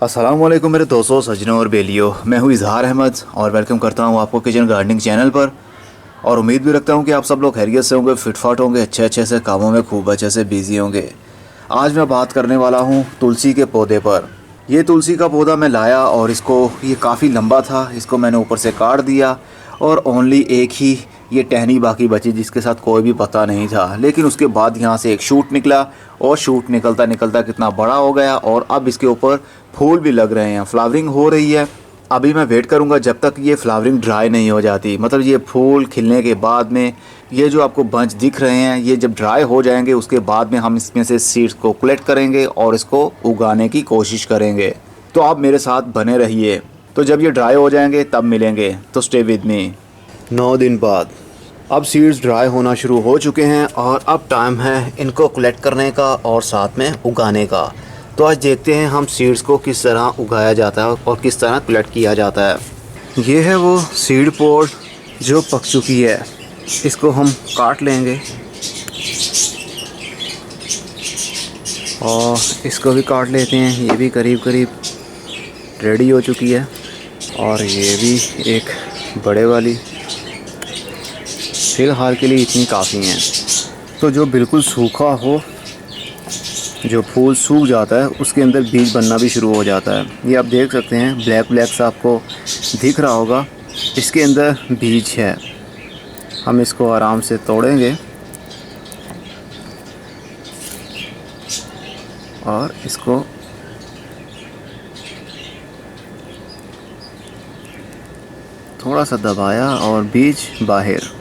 अस्सलाम वालेकुम मेरे दोस्तों, सज्जनों और बेलियों। मैं हूँ इजहार अहमद और वेलकम करता हूँ आपको किचन गार्डनिंग चैनल पर। और उम्मीद भी रखता हूँ कि आप सब लोग खैरियत से होंगे, फिटफाट होंगे, अच्छे से कामों में खूब अच्छे से बिजी होंगे। आज मैं बात करने वाला हूँ तुलसी के पौधे पर। ये तुलसी का पौधा मैं लाया और इसको ये काफ़ी लंबा था, इसको मैंने ऊपर से काट दिया और ओनली एक ही ये टहनी बाकी बची जिसके साथ कोई भी पता नहीं था। लेकिन उसके बाद यहाँ से एक शूट निकला और शूट निकलता निकलता कितना बड़ा हो गया और अब इसके ऊपर फूल भी लग रहे हैं, फ्लावरिंग हो रही है। अभी मैं वेट करूँगा जब तक ये फ्लावरिंग ड्राई नहीं हो जाती, मतलब ये फूल खिलने के बाद में ये जो आपको बंच दिख रहे हैं ये जब ड्राई हो जाएंगे उसके बाद में हम इसमें से सीड्स को कलेक्ट करेंगे और इसको उगाने की कोशिश करेंगे। तो आप मेरे साथ बने रहिए। तो जब ये ड्राई हो जाएंगे तब मिलेंगे, तो स्टे विद मी। 9 दिन बाद अब सीड्स ड्राई होना शुरू हो चुके हैं और अब टाइम है इनको कलेक्ट करने का और साथ में उगाने का। तो आज देखते हैं हम सीड्स को किस तरह उगाया जाता है और किस तरह कलेक्ट किया जाता है। ये है वो सीड पॉड जो पक चुकी है, इसको हम काट लेंगे और इसको भी काट लेते हैं। ये भी करीब करीब रेडी हो चुकी है और ये भी एक बड़े वाली। फ़िलहाल के लिए इतनी काफ़ी हैं। तो जो बिल्कुल सूखा हो, जो फूल सूख जाता है उसके अंदर बीज बनना भी शुरू हो जाता है। ये आप देख सकते हैं, ब्लैक ब्लैक सा आपको दिख रहा होगा, इसके अंदर बीज है। हम इसको आराम से तोड़ेंगे और इसको थोड़ा सा दबाया और बीज बाहर।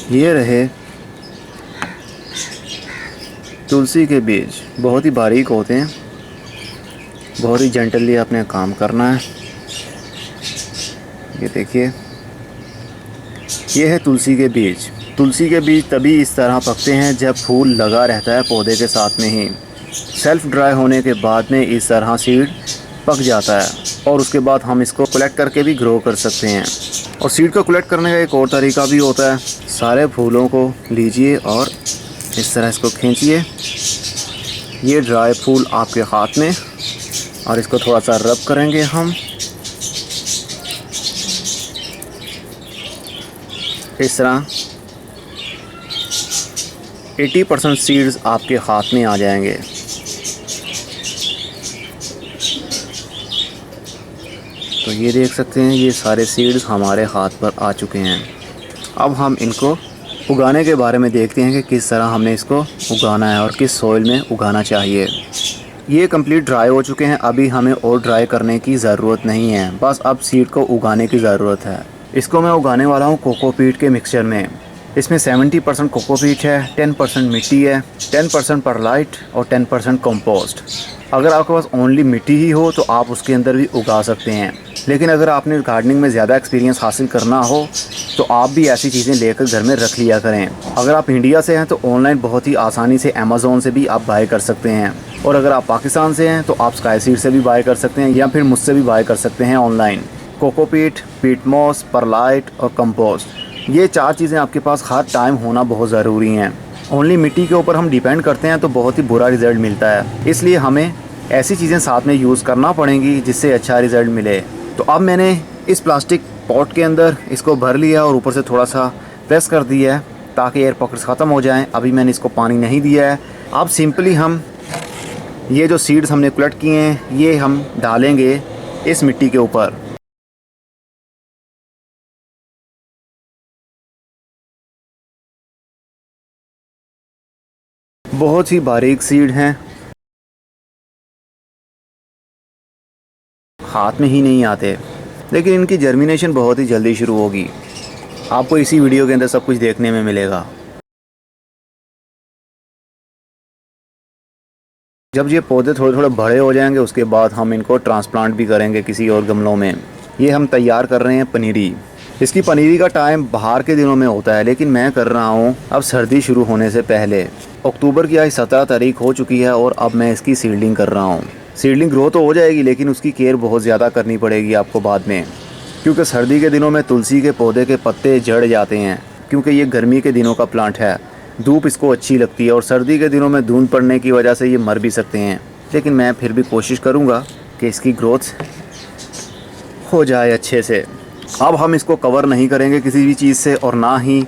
ये रहे तुलसी के बीज, बहुत ही बारीक होते हैं, बहुत ही जेंटली अपने काम करना है। ये देखिए, ये है तुलसी के बीज। तुलसी के बीज तभी इस तरह पकते हैं जब फूल लगा रहता है पौधे के साथ में ही। सेल्फ ड्राई होने के बाद में इस तरह सीड पक जाता है और उसके बाद हम इसको कलेक्ट करके भी ग्रो कर सकते हैं। और सीड को कलेक्ट करने का एक और तरीका भी होता है। सारे फूलों को लीजिए और इस तरह इसको खींचिए, ये ड्राई फूल आपके हाथ में, और इसको थोड़ा सा रब करेंगे हम। इस तरह 80% सीड्स आपके हाथ में आ जाएंगे। तो ये देख सकते हैं, ये सारे सीड्स हमारे हाथ पर आ चुके हैं। अब हम इनको उगाने के बारे में देखते हैं कि किस तरह हमने इसको उगाना है और किस सॉइल में उगाना चाहिए। ये कंप्लीट ड्राई हो चुके हैं, अभी हमें और ड्राई करने की ज़रूरत नहीं है, बस अब सीड को उगाने की ज़रूरत है। इसको मैं उगाने वाला हूँ कोकोपीट के मिक्सचर में। इसमें 70% कोकोपीट है, 10% मिट्टी है, 10% परलाइट और 10% कंपोस्ट। अगर आपके पास ओनली मिट्टी ही हो तो आप उसके अंदर भी उगा सकते हैं, लेकिन अगर आपने गार्डनिंग में ज़्यादा एक्सपीरियंस हासिल करना हो तो आप भी ऐसी चीज़ें लेकर घर में रख लिया करें। अगर आप इंडिया से हैं तो ऑनलाइन बहुत ही आसानी से अमेज़ोन से भी आप बाय कर सकते हैं, और अगर आप पाकिस्तान से हैं तो आप स्काई सीड से भी बाय कर सकते हैं या फिर मुझसे भी बाय कर सकते हैं online. Cocopeat, peat moss, perlite और कंपोस्ट, ये 4 चीज़ें आपके पास हर टाइम होना बहुत ज़रूरी हैं। ओनली मिट्टी के ऊपर हम डिपेंड करते हैं तो बहुत ही बुरा रिज़ल्ट मिलता है, इसलिए हमें ऐसी चीज़ें साथ में यूज़ करना पड़ेंगी जिससे अच्छा रिज़ल्ट मिले। तो अब मैंने इस प्लास्टिक पॉट के अंदर इसको भर लिया और ऊपर से थोड़ा सा प्रेस कर दिया है ताकि एयर पॉकेट्स ख़त्म हो जाएं। अभी मैंने इसको पानी नहीं दिया है। अब सिंपली हम ये जो सीड्स हमने कलेक्ट किए हैं ये हम डालेंगे इस मिट्टी के ऊपर। बहुत ही बारीक सीड हैं, हाथ में ही नहीं आते, लेकिन इनकी जर्मिनेशन बहुत ही जल्दी शुरू होगी। आपको इसी वीडियो के अंदर सब कुछ देखने में मिलेगा। जब ये पौधे थोड़े थोड़े बड़े हो जाएंगे उसके बाद हम इनको ट्रांसप्लांट भी करेंगे किसी और गमलों में। ये हम तैयार कर रहे हैं पनीरी। इसकी पनीरी का टाइम बाहर के दिनों में होता है, लेकिन मैं कर रहा हूँ अब सर्दी शुरू होने से पहले। अक्टूबर की आज 17 तारीख हो चुकी है और अब मैं इसकी सीडलिंग कर रहा हूँ। सीडलिंग ग्रो तो हो जाएगी लेकिन उसकी केयर बहुत ज़्यादा करनी पड़ेगी आपको बाद में, क्योंकि सर्दी के दिनों में तुलसी के पौधे के पत्ते झड़ जाते हैं, क्योंकि ये गर्मी के दिनों का प्लांट है, धूप इसको अच्छी लगती है और सर्दी के दिनों में धुंध पड़ने की वजह से ये मर भी सकते हैं। लेकिन मैं फिर भी कोशिश करूँगा कि इसकी ग्रोथ हो जाए अच्छे से। अब हम इसको कवर नहीं करेंगे किसी भी चीज़ से और ना ही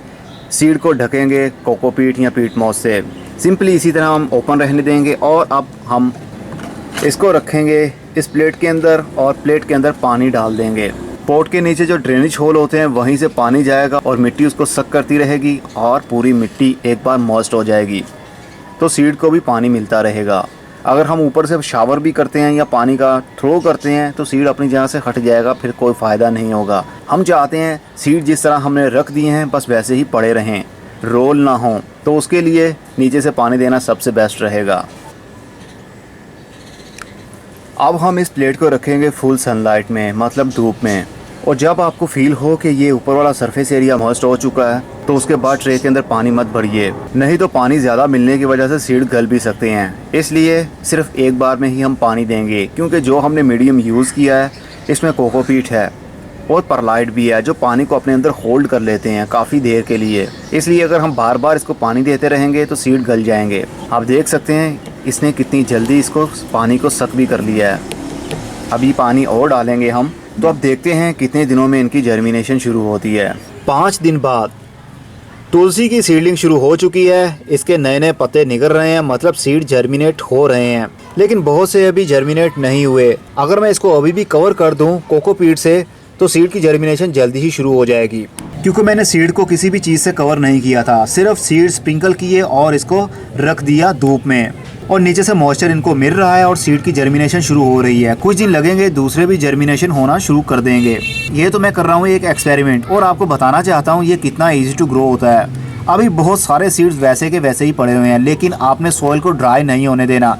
सीड को ढकेंगे कोकोपीट या पीट मॉस से। सिंपली इसी तरह हम ओपन रहने देंगे और अब हम इसको रखेंगे इस प्लेट के अंदर और प्लेट के अंदर पानी डाल देंगे। पॉट के नीचे जो ड्रेनेज होल होते हैं वहीं से पानी जाएगा और मिट्टी उसको सक करती रहेगी और पूरी मिट्टी एक बार मॉइस्ट हो जाएगी, तो सीड को भी पानी मिलता रहेगा। अगर हम ऊपर से शावर भी करते हैं या पानी का थ्रो करते हैं तो सीड अपनी जगह से हट जाएगा, फिर कोई फ़ायदा नहीं होगा। हम चाहते हैं सीड जिस तरह हमने रख दिए हैं बस वैसे ही पड़े रहें, रोल ना हो, तो उसके लिए नीचे से पानी देना सबसे बेस्ट रहेगा। अब हम इस प्लेट को रखेंगे फुल सनलाइट में, मतलब धूप में, और जब आपको फील हो कि ये ऊपर वाला सरफेस एरिया मॉइस्ट हो चुका है तो उसके बाद ट्रे के अंदर पानी मत भरिए, नहीं तो पानी ज़्यादा मिलने की वजह से सीड गल भी सकते हैं। इसलिए सिर्फ एक बार में ही हम पानी देंगे, क्योंकि जो हमने मीडियम यूज़ किया है इसमें कोकोपीट है और परलाइट भी है जो पानी को अपने अंदर होल्ड कर लेते हैं काफ़ी देर के लिए। इसलिए अगर हम बार बार इसको पानी देते रहेंगे तो सीड गल जाएंगे। आप देख सकते हैं इसने कितनी जल्दी इसको पानी को सक भी कर लिया है। अभी पानी और डालेंगे हम, तो अब देखते हैं कितने दिनों में इनकी जर्मिनेशन शुरू होती है। 5 दिन बाद तुलसी की सीडलिंग शुरू हो चुकी है, इसके नए नए पत्ते निकल रहे हैं, मतलब सीड जर्मिनेट हो रहे हैं, लेकिन बहुत से अभी जर्मिनेट नहीं हुए। अगर मैं इसको अभी भी कवर कर दूं कोकोपीट से तो सीड की जर्मिनेशन जल्दी ही शुरू हो जाएगी, क्योंकि मैंने सीड को किसी भी चीज़ से कवर नहीं किया था, सिर्फ सीड स्प्रिंकल किए और इसको रख दिया धूप में, और नीचे से मॉइस्चर इनको मिल रहा है और सीड की जर्मिनेशन शुरू हो रही है। कुछ दिन लगेंगे, दूसरे भी जर्मिनेशन होना शुरू कर देंगे। ये तो मैं कर रहा हूँ एक एक्सपेरिमेंट, और आपको बताना चाहता हूँ ये कितना ईजी टू ग्रो होता है। अभी बहुत सारे सीड्स वैसे के वैसे ही पड़े हुए हैं, लेकिन आपने सॉइल को ड्राई नहीं होने देना।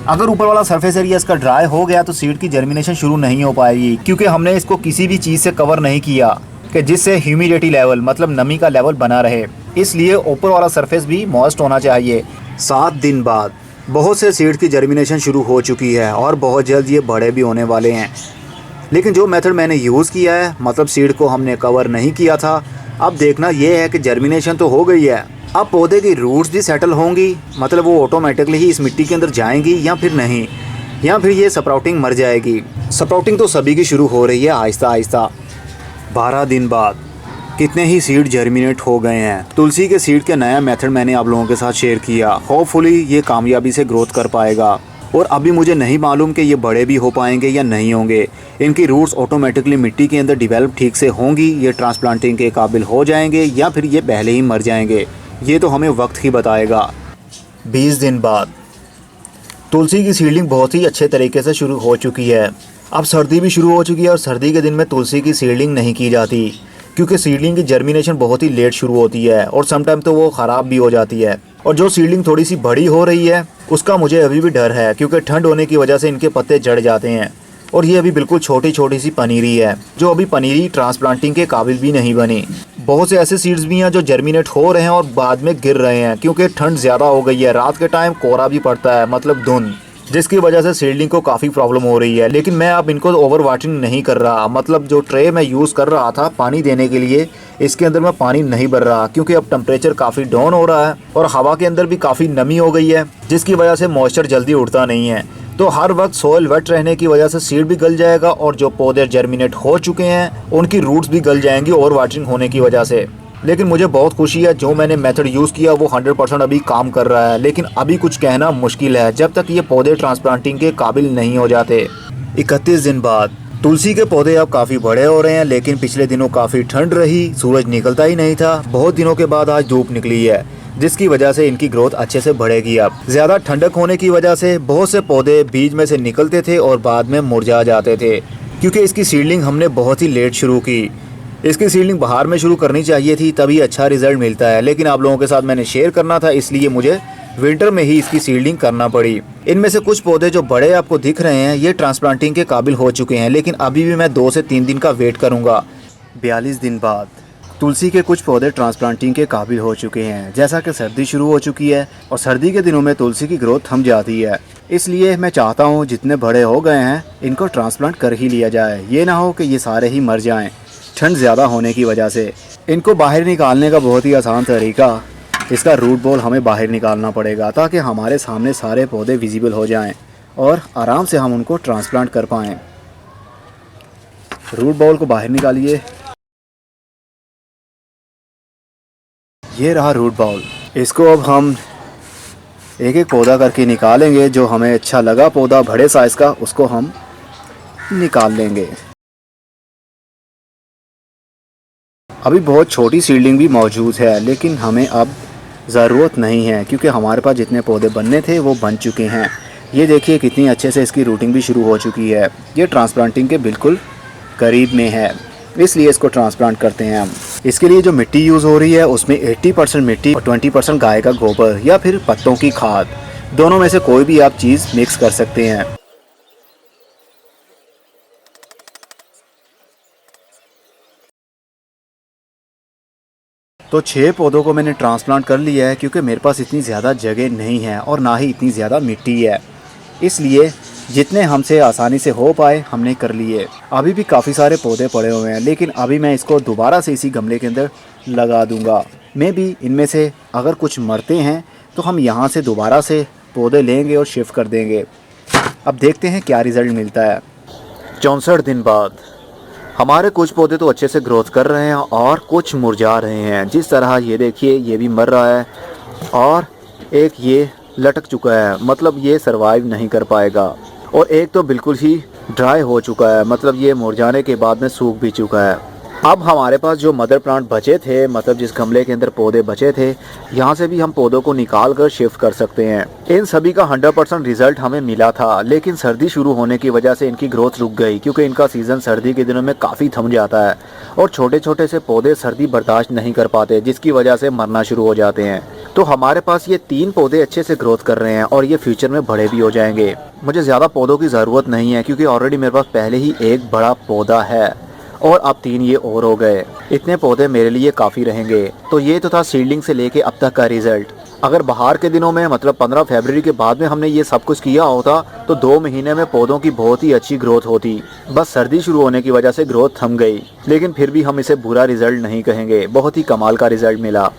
अगर ऊपर वाला सरफेस एरिया इसका ड्राई हो गया तो सीड की जर्मिनेशन शुरू नहीं हो पाएगी, क्योंकि हमने इसको किसी भी चीज़ से कवर नहीं किया कि जिससे ह्यूमिडिटी लेवल, मतलब नमी का लेवल बना रहे। इसलिए ऊपर वाला सरफेस भी मॉइस्ट होना चाहिए। 7 दिन बाद बहुत से सीड की जर्मिनेशन शुरू हो चुकी है और बहुत जल्द ये बड़े भी होने वाले हैं। लेकिन जो मेथड मैंने यूज़ किया है, मतलब सीड को हमने कवर नहीं किया था, अब देखना ये है कि जर्मिनेशन तो हो गई है, अब पौधे की रूट्स भी सेटल होंगी, मतलब वो ऑटोमेटिकली ही इस मिट्टी के अंदर जाएंगी या फिर नहीं, या फिर ये स्प्राउटिंग मर जाएगी। स्प्राउटिंग तो सभी की शुरू हो रही है आहिस्ता आहिस्ता। 12 दिन बाद कितने ही सीड जर्मिनेट हो गए हैं। तुलसी के सीड के नया मेथड मैंने आप लोगों के साथ शेयर किया, होपफुली ये कामयाबी से ग्रोथ कर पाएगा। और अभी मुझे नहीं मालूम कि ये बड़े भी हो पाएंगे या नहीं होंगे। इनकी रूट्स ऑटोमेटिकली मिट्टी के अंदर डिवेलप ठीक से होंगी, ये ट्रांसप्लांटिंग के काबिल हो जाएंगे या फिर ये पहले ही मर जाएंगे, ये तो हमें वक्त ही बताएगा। 20 दिन बाद तुलसी की सीडलिंग बहुत ही अच्छे तरीके से शुरू हो चुकी है। अब सर्दी भी शुरू हो चुकी है और सर्दी के दिन में तुलसी की सीडलिंग नहीं की जाती, क्योंकि सीडलिंग की जर्मिनेशन बहुत ही लेट शुरू होती है और समटाइम तो वो ख़राब भी हो जाती है। और जो सीडलिंग थोड़ी सी बड़ी हो रही है उसका मुझे अभी भी डर है, क्योंकि ठंड होने की वजह से इनके पत्ते जड़ जाते हैं। और ये अभी बिल्कुल छोटी छोटी सी पनीरी है, जो अभी पनीरी ट्रांसप्लांटिंग के काबिल भी नहीं बनी। बहुत से ऐसे सीड्स भी हैं जो जर्मिनेट हो रहे हैं और बाद में गिर रहे हैं, क्योंकि ठंड ज़्यादा हो गई है। रात के टाइम कोहरा भी पड़ता है, मतलब धुंध, जिसकी वजह से सीडलिंग को काफ़ी प्रॉब्लम हो रही है। लेकिन मैं अब इनको ओवर वाटरिंग नहीं कर रहा, मतलब जो ट्रे मैं यूज़ कर रहा था पानी देने के लिए, इसके अंदर मैं पानी नहीं भर रहा, क्योंकि अब टेम्परेचर काफ़ी डाउन हो रहा है और हवा के अंदर भी काफ़ी नमी हो गई है, जिसकी वजह से मॉइस्चर जल्दी उड़ता नहीं है। तो हर वक्त सोइल वेट रहने की वजह से सीड भी गल जाएगा और जो पौधे जर्मिनेट हो चुके हैं उनकी रूट्स भी गल जाएंगी ओवर वाटरिंग होने की वजह से। लेकिन मुझे बहुत खुशी है, जो मैंने मेथड यूज़ किया वो 100% अभी काम कर रहा है। लेकिन अभी कुछ कहना मुश्किल है जब तक ये पौधे ट्रांसप्लांटिंग के काबिल नहीं हो जाते। 31 दिन बाद तुलसी के पौधे अब काफ़ी बड़े हो रहे हैं, लेकिन पिछले दिनों काफ़ी ठंड रही, सूरज निकलता ही नहीं था। बहुत दिनों के बाद आज धूप निकली है, जिसकी वजह से इनकी ग्रोथ अच्छे से बढ़ेगी। अब ज़्यादा ठंडक होने की वजह से बहुत से पौधे बीज में से निकलते थे और बाद में मुरझा जाते थे, क्योंकि इसकी सीडलिंग हमने बहुत ही लेट शुरू की। इसकी सीडलिंग बाहर में शुरू करनी चाहिए थी, तभी अच्छा रिजल्ट मिलता है। लेकिन आप लोगों के साथ मैंने शेयर करना था, इसलिए मुझे विंटर में ही इसकी सीडलिंग करना पड़ी। इनमें से कुछ पौधे जो बड़े आपको दिख रहे हैं ये ट्रांसप्लांटिंग के काबिल हो चुके हैं, लेकिन अभी भी मैं 2 से 3 दिन का वेट करूँगा। 42 दिन बाद तुलसी के कुछ पौधे ट्रांसप्लांटिंग के काबिल हो चुके हैं। जैसा कि सर्दी शुरू हो चुकी है और सर्दी के दिनों में तुलसी की ग्रोथ थम जाती है, इसलिए मैं चाहता हूँ जितने बड़े हो गए हैं इनको ट्रांसप्लांट कर ही लिया जाए। ये ना हो कि ये सारे ही मर जाएं ठंड ज़्यादा होने की वजह से। इनको बाहर निकालने का बहुत ही आसान तरीका, इसका रूट बॉल हमें बाहर निकालना पड़ेगा ताकि हमारे सामने सारे पौधे विजिबल हो जाएं और आराम से हम उनको ट्रांसप्लांट कर पाएँ। रूट बॉल को बाहर निकालिए। ये रहा रूट बॉल। इसको अब हम एक एक पौधा करके निकालेंगे। जो हमें अच्छा लगा पौधा बड़े साइज़ का, उसको हम निकाल लेंगे। अभी बहुत छोटी सीडलिंग भी मौजूद है, लेकिन हमें अब ज़रूरत नहीं है क्योंकि हमारे पास जितने पौधे बनने थे वो बन चुके हैं। ये देखिए कितनी अच्छे से इसकी रूटिंग भी शुरू हो चुकी है। ये ट्रांसप्लांटिंग के बिल्कुल करीब में है, इसलिए इसको ट्रांसप्लांट करते हैं हम। इसके लिए जो मिट्टी यूज़ हो रही है उसमें 80% मिट्टी और 20% गाय का गोबर या फिर पत्तों की खाद, दोनों में से कोई भी आप चीज़ मिक्स कर सकते हैं। तो 6 पौधों को मैंने ट्रांसप्लांट कर लिया है क्योंकि मेरे पास इतनी ज़्यादा जगह नहीं है और ना ही इतनी ज़्यादा मिट्टी है, इसलिए जितने हमसे आसानी से हो पाए हमने कर लिए। अभी भी काफ़ी सारे पौधे पड़े हुए हैं, लेकिन अभी मैं इसको दोबारा से इसी गमले के अंदर लगा दूंगा। मैं भी इनमें से अगर कुछ मरते हैं तो हम यहाँ से दोबारा से पौधे लेंगे और शिफ्ट कर देंगे। अब देखते हैं क्या रिज़ल्ट मिलता है। 64 दिन बाद हमारे कुछ पौधे तो अच्छे से ग्रोथ कर रहे हैं और कुछ मुरझा रहे हैं। जिस तरह ये देखिए, ये भी मर रहा है और एक ये लटक चुका है, मतलब ये सरवाइव नहीं कर पाएगा। और एक तो बिल्कुल ही ड्राई हो चुका है, मतलब ये मुरझाने के बाद में सूख भी चुका है। अब हमारे पास जो मदर प्लांट बचे थे, मतलब जिस गमले के अंदर पौधे बचे थे, यहाँ से भी हम पौधों को निकाल कर शिफ्ट कर सकते हैं। इन सभी का 100% रिजल्ट हमें मिला था, लेकिन सर्दी शुरू होने की वजह से इनकी ग्रोथ रुक गई क्योंकि इनका सीज़न सर्दी के दिनों में काफ़ी थम जाता है और छोटे छोटे से पौधे सर्दी बर्दाश्त नहीं कर पाते, जिसकी वजह से मरना शुरू हो जाते हैं। तो हमारे पास ये 3 पौधे अच्छे से ग्रोथ कर रहे हैं और ये फ्यूचर में बड़े भी हो जाएंगे। मुझे ज़्यादा पौधों की ज़रूरत नहीं है क्योंकि ऑलरेडी मेरे पास पहले ही एक बड़ा पौधा है और अब 3 ये और हो गए। इतने पौधे मेरे लिए काफ़ी रहेंगे। तो ये तो था सीडलिंग से लेके अब तक का रिजल्ट। अगर बाहर के दिनों में, मतलब 15 फरवरी के बाद में हमने ये सब कुछ किया होता तो 2 महीने में पौधों की बहुत ही अच्छी ग्रोथ होती। बस सर्दी शुरू होने की वजह से ग्रोथ थम गई, लेकिन फिर भी हम इसे बुरा रिजल्ट नहीं कहेंगे, बहुत ही कमाल का रिजल्ट मिला।